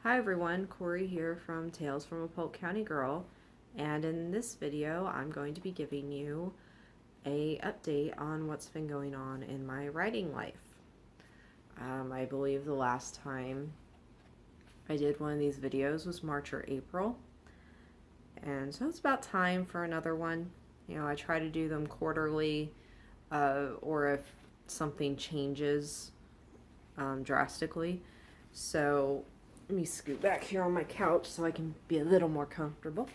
Hi everyone, Corey here from Tales from a Polk County Girl, and in this video I'm going to be giving you a update on what's been going on in my writing life. I believe the last time I did one of these videos was March or April, and so it's about time for another one. You know, I try to do them quarterly, or if something changes drastically. So let me scoot back here on my couch so I can be a little more comfortable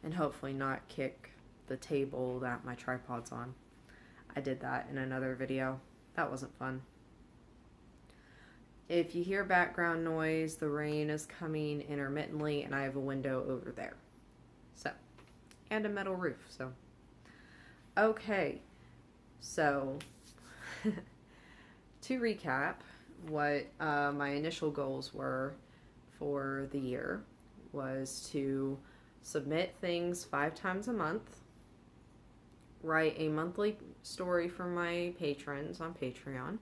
and hopefully not kick the table that my tripod's on. I did that in another video. That wasn't fun. If you hear background noise, the rain is coming intermittently and I have a window over there. So, and a metal roof, so. Okay, so to recap, what my initial goals were for the year was to submit things 5 times a month, write a monthly story for my patrons on Patreon,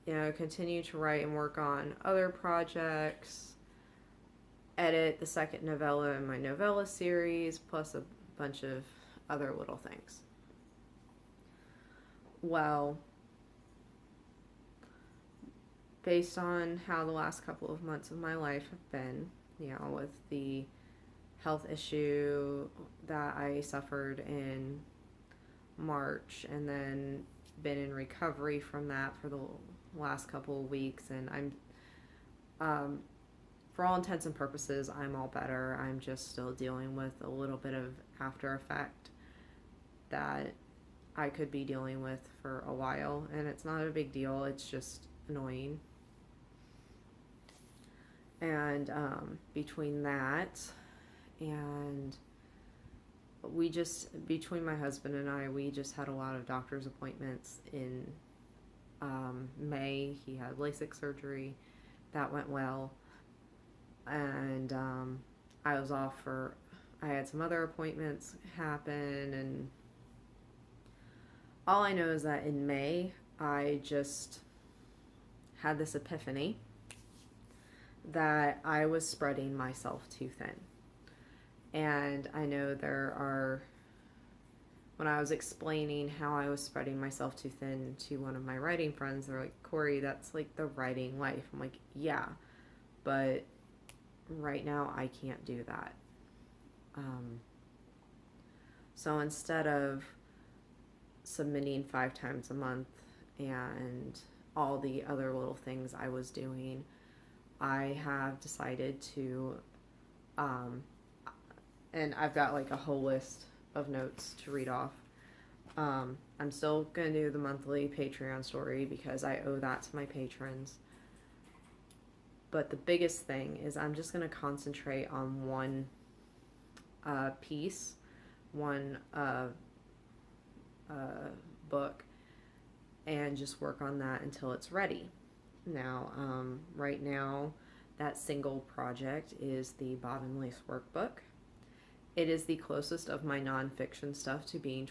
you know, continue to write and work on other projects, edit the second novella in my novella series, plus a bunch of other little things. Well, based on how the last couple of months of my life have been, you know, with the health issue that I suffered in March and then been in recovery from that for the last couple of weeks, and I'm for all intents and purposes I'm all better. I'm just still dealing with a little bit of after effect that I could be dealing with for a while, and it's not a big deal, it's just annoying. And between that and we just, between my husband and I, we just had a lot of doctor's appointments in May. He had LASIK surgery. That went well. And I was off for, I had some other appointments happen, and all I know is that in May, I just had this epiphany that I was spreading myself too thin. And I know there are, when I was explaining how I was spreading myself too thin to one of my writing friends, they're like, Corey, that's like the writing life. I'm like, yeah, but right now I can't do that. So instead of submitting 5 times a month and all the other little things I was doing, I have decided to, and I've got like a whole list of notes to read off. I'm still going to do the monthly Patreon story because I owe that to my patrons. But the biggest thing is I'm just going to concentrate on one piece, one book, and just work on that until it's ready. Now, right now, that single project is the Bobbin Lace Workbook. It is the closest of my nonfiction stuff to being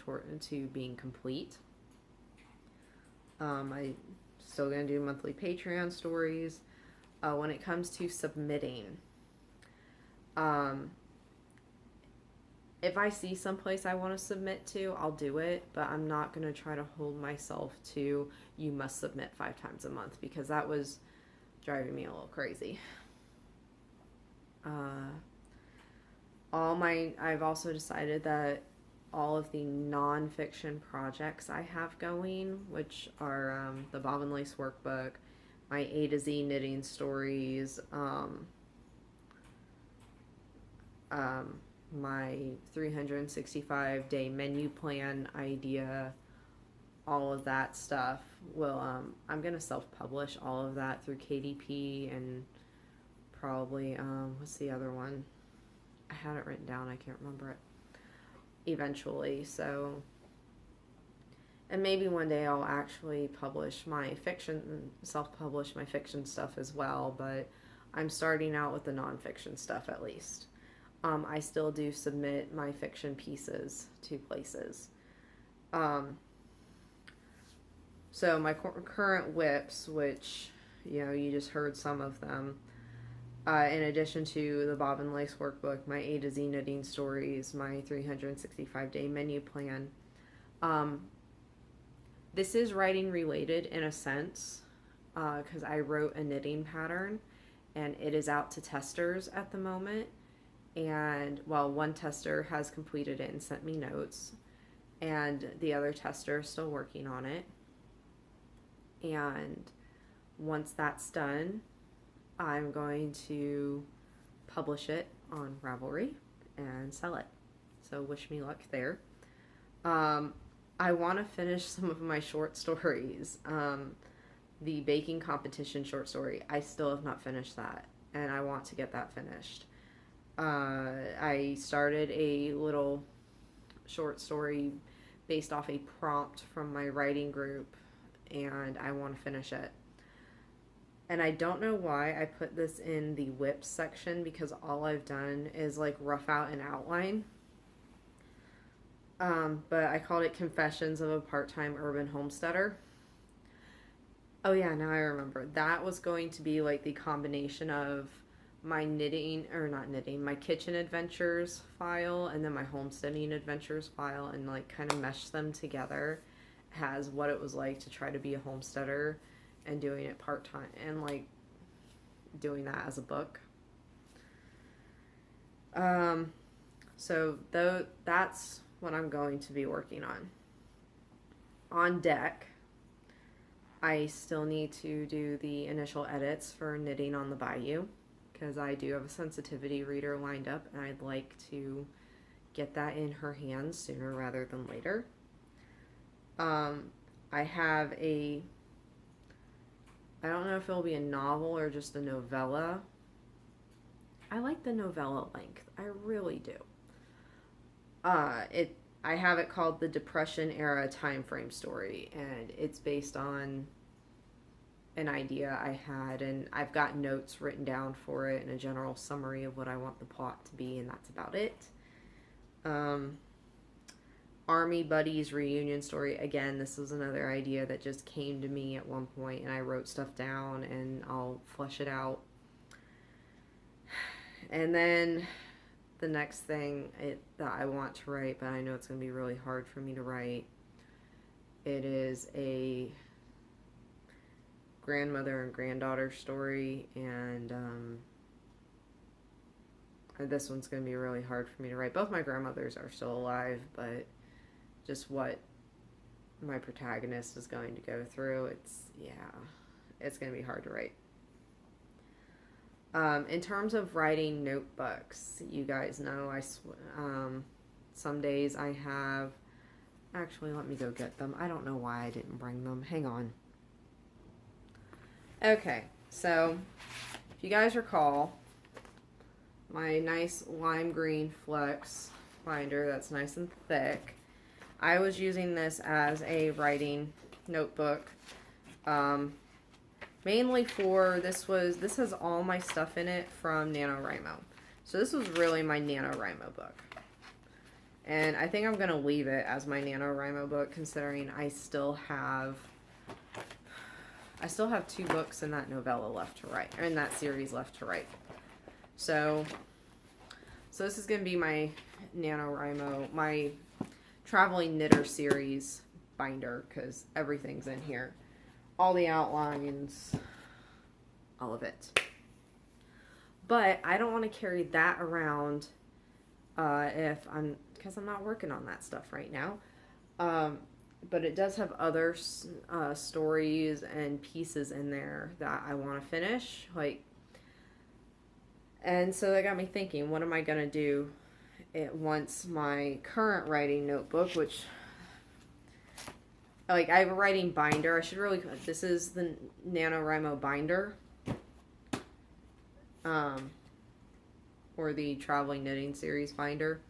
complete. I'm still gonna do monthly Patreon stories. When it comes to submitting, if I see someplace I want to submit to, I'll do it, but I'm not going to try to hold myself to, you must submit 5 times a month, because that was driving me a little crazy. I've also decided that all of the nonfiction projects I have going, which are the Bobbin Lace Workbook, my A to Z knitting stories, my 365-day menu plan idea, all of that stuff will, I'm going to self-publish all of that through KDP and probably, what's the other one? I had it written down, I can't remember it. Eventually, so, and maybe one day I'll actually publish my fiction, self-publish my fiction stuff as well, but I'm starting out with the nonfiction stuff at least. I still do submit my fiction pieces to places. So my current whips, which you just heard some of them. In addition to the Bob and Lace workbook, my A to Z knitting stories, my 365-day menu plan. This is writing related in a sense, because I wrote a knitting pattern and it is out to testers at the moment. And well, one tester has completed it and sent me notes, and the other tester is still working on it. And once that's done, I'm going to publish it on Ravelry and sell it. So wish me luck there. I want to finish some of my short stories. The baking competition short story, I still have not finished that, and I want to get that finished. I started a little short story based off a prompt from my writing group, and I want to finish it. And I don't know why I put this in the whips section, because all I've done is like rough out an outline. But I called it Confessions of a Part-Time Urban Homesteader. Oh yeah, now I remember. That was going to be like the combination of my my kitchen adventures file and then my homesteading adventures file, and like kind of mesh them together as what it was like to try to be a homesteader and doing it part-time and like doing that as a book. So that's what I'm going to be working on. On deck, I still need to do the initial edits for Knitting on the Bayou, because I do have a sensitivity reader lined up, and I'd like to get that in her hands sooner rather than later. I have I don't know if it'll be a novel or just a novella. I like the novella length. I really do. I have it called The Depression Era Timeframe Story, and it's based on an idea I had, and I've got notes written down for it and a general summary of what I want the plot to be, and that's about it. Army Buddies Reunion Story. Again, this was another idea that just came to me at one point, and I wrote stuff down, and I'll flesh it out. And then the next thing that I want to write, but I know it's going to be really hard for me to write, it is a grandmother and granddaughter story, and this one's going to be really hard for me to write. Both my grandmothers are still alive, but just what my protagonist is going to go through, it's going to be hard to write. In terms of writing notebooks, you guys know some days I have, actually let me go get them. I don't know why I didn't bring them. Hang on. Okay, so if you guys recall, my nice lime green flex binder that's nice and thick, I was using this as a writing notebook. Mainly for, this has all my stuff in it from NaNoWriMo. So this was really my NaNoWriMo book. And I think I'm going to leave it as my NaNoWriMo book, considering I still have 2 books in that novella left to write, or in that series left to write. So this is going to be my NaNoWriMo, my Traveling Knitter series binder, because everything's in here. All the outlines, all of it. But I don't want to carry that around because I'm not working on that stuff right now. But it does have other stories and pieces in there that I want to finish. And so that got me thinking, what am I going to do once my current writing notebook, which, I have a writing binder. This is the NaNoWriMo binder. Or the Traveling Knitting series binder.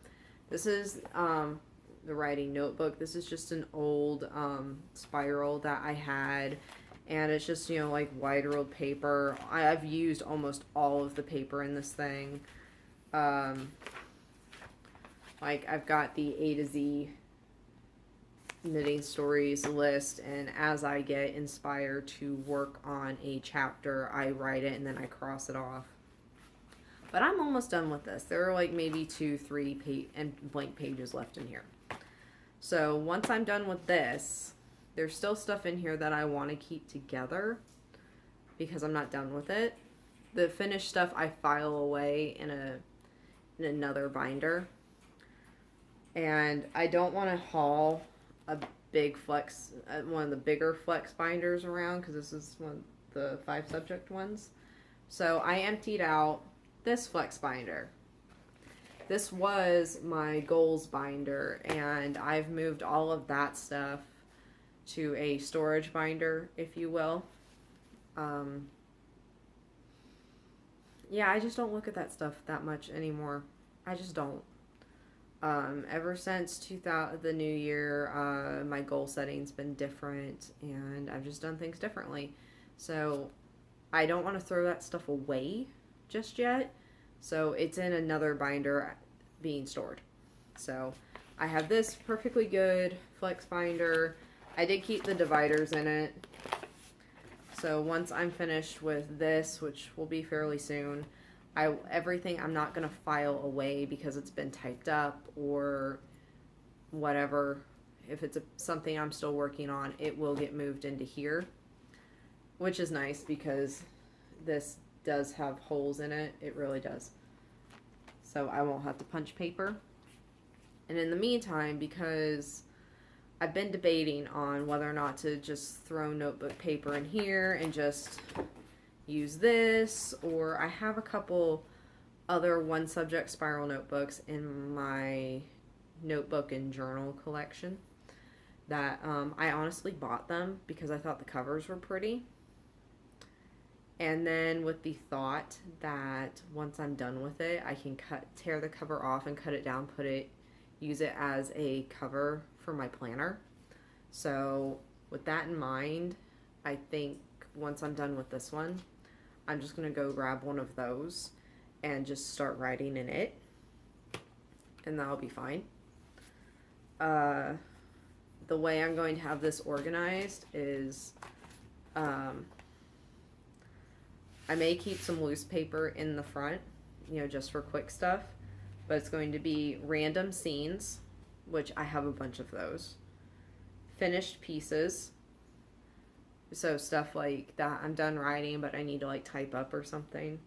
This is the writing notebook. This is just an old spiral that I had, and it's just, wide ruled paper. I've used almost all of the paper in this thing. I've got the A to Z knitting stories list, and as I get inspired to work on a chapter, I write it and then I cross it off. But I'm almost done with this. There are like maybe 2-3 and blank pages left in here. So once I'm done with this, there's still stuff in here that I want to keep together because I'm not done with it. The finished stuff I file away in another binder. And I don't want to haul a big flex, one of the bigger flex binders around because this is one of the 5 subject ones. So I emptied out this flex binder. This was my goals binder, and I've moved all of that stuff to a storage binder, if you will. Yeah, I just don't look at that stuff that much anymore. I just don't. Ever since the new year, my goal setting's been different, and I've just done things differently. So I don't want to throw that stuff away just yet. So it's in another binder being stored. So I have this perfectly good flex binder. I did keep the dividers in it. So once I'm finished with this, which will be fairly soon, everything I'm not going to file away because it's been typed up or whatever. If it's something I'm still working on, it will get moved into here, which is nice because this does have holes in it. It really does. So I won't have to punch paper. And in the meantime, because I've been debating on whether or not to just throw notebook paper in here and just use this, or I have a couple other one subject spiral notebooks in my notebook and journal collection that I honestly bought them because I thought the covers were pretty. And then with the thought that once I'm done with it, I can tear the cover off and cut it down, use it as a cover for my planner. So with that in mind, I think once I'm done with this one, I'm just going to go grab one of those and just start writing in it. And that'll be fine. The way I'm going to have this organized is I may keep some loose paper in the front, just for quick stuff, but it's going to be random scenes, which I have a bunch of those, finished pieces, so stuff like that I'm done writing but I need to like type up or something,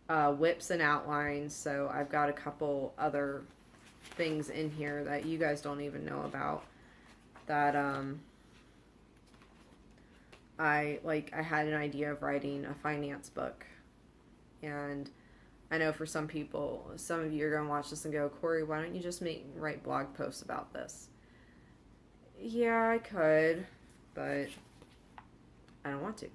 whips and outlines, so I've got a couple other things in here that you guys don't even know about that I had an idea of writing a finance book, and I know for some people, some of you are going to watch this and go, Corey, why don't you just write blog posts about this? Yeah, I could, but I don't want to.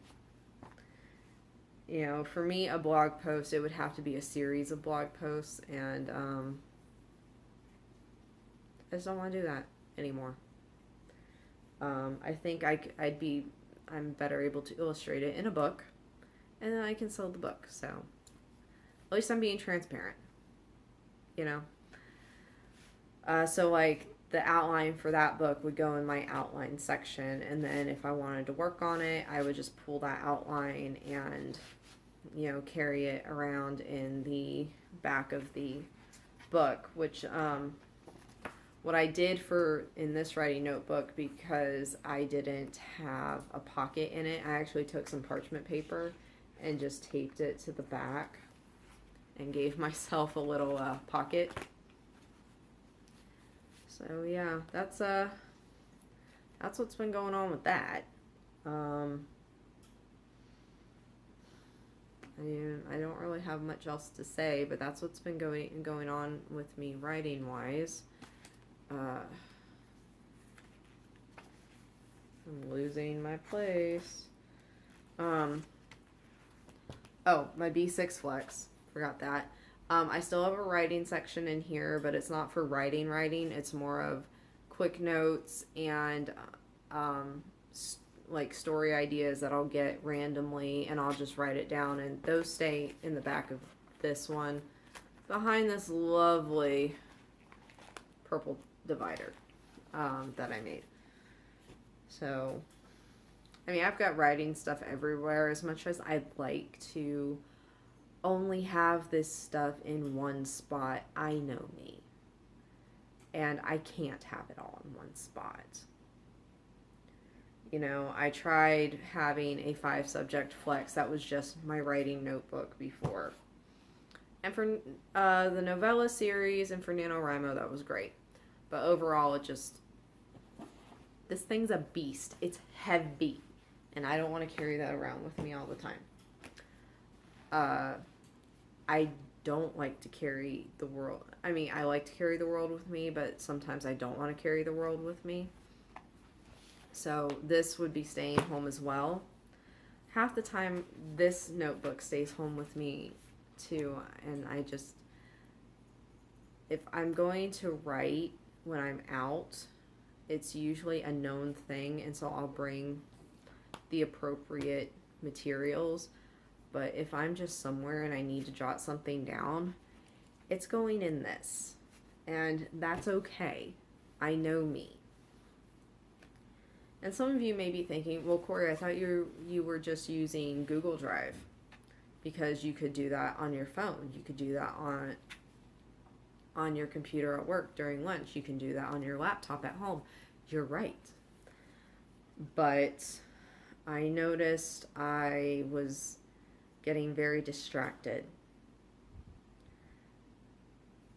For me, a blog post, it would have to be a series of blog posts, and I just don't want to do that anymore. I think I'm better able to illustrate it in a book, and then I can sell the book. So at least I'm being transparent, so like the outline for that book would go in my outline section, and then if I wanted to work on it, I would just pull that outline and carry it around in the back of the book, which what I did in this writing notebook, because I didn't have a pocket in it, I actually took some parchment paper and just taped it to the back and gave myself a little pocket. So yeah, that's what's been going on with that. I don't really have much else to say, but that's what's been going on with me writing wise. I'm losing my place. Oh, my B6 Flex. Forgot that. I still have a writing section in here, but it's not for writing. It's more of quick notes and like story ideas that I'll get randomly, and I'll just write it down, and those stay in the back of this one behind this lovely purple divider that I made. So, I mean, I've got writing stuff everywhere. As much as I'd like to only have this stuff in one spot, I know me. And I can't have it all in one spot. You know, I tried having a 5-subject flex. That was just my writing notebook before. And for the novella series and for NaNoWriMo, that was great. But overall, this thing's a beast. It's heavy. And I don't want to carry that around with me all the time. I don't like to carry the world. I mean, I like to carry the world with me, but sometimes I don't want to carry the world with me. So this would be staying home as well. Half the time, this notebook stays home with me too. And if I'm going to write when I'm out, it's usually a known thing. And so I'll bring the appropriate materials. But if I'm just somewhere and I need to jot something down, it's going in this. And that's okay. I know me. And some of you may be thinking, well, Corey, I thought you were just using Google Drive, because you could do that on your phone. You could do that on your computer at work during lunch. You can do that on your laptop at home. You're right. But I noticed I was getting very distracted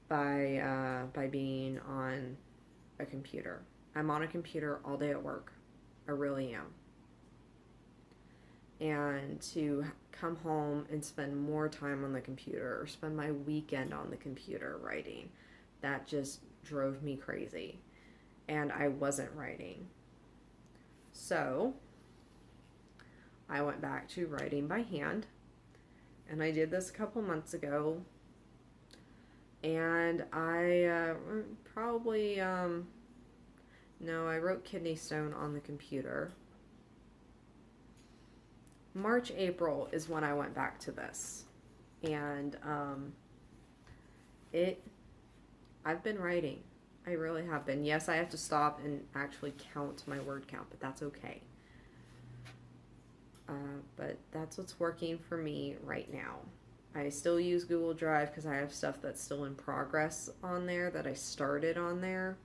by being on a computer. I'm on a computer all day at work. I really am. And to come home and spend more time on the computer or spend my weekend on the computer writing, that just drove me crazy. And I wasn't writing. So I went back to writing by hand. And I did this a couple months ago. And I I wrote Kidney Stone on the computer. March, April is when I went back to this. And I've been writing. I really have been. Yes, I have to stop and actually count my word count, but that's okay. But that's what's working for me right now. I still use Google Drive because I have stuff that's still in progress on there that I started on there.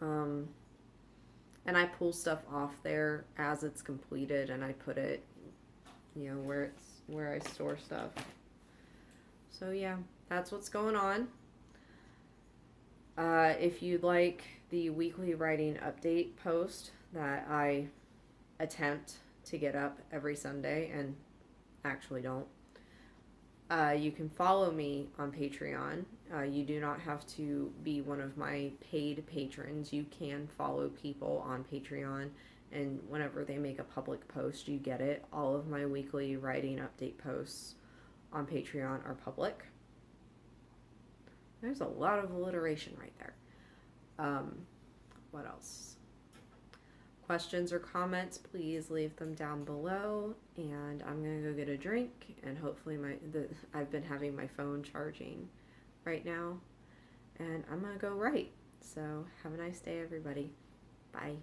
And I pull stuff off there as it's completed, and I put it, where I store stuff. So yeah, that's what's going on. If you'd like the weekly writing update post that I attempt to get up every Sunday and actually don't, you can follow me on Patreon. You do not have to be one of my paid patrons. You can follow people on Patreon, and whenever they make a public post, you get it. All of my weekly writing update posts on Patreon are public. There's a lot of alliteration right there. What else? Questions or comments, please leave them down below, and I'm gonna go get a drink, and hopefully I've been having my phone charging right now, and I'm gonna go write. So have a nice day, everybody. Bye.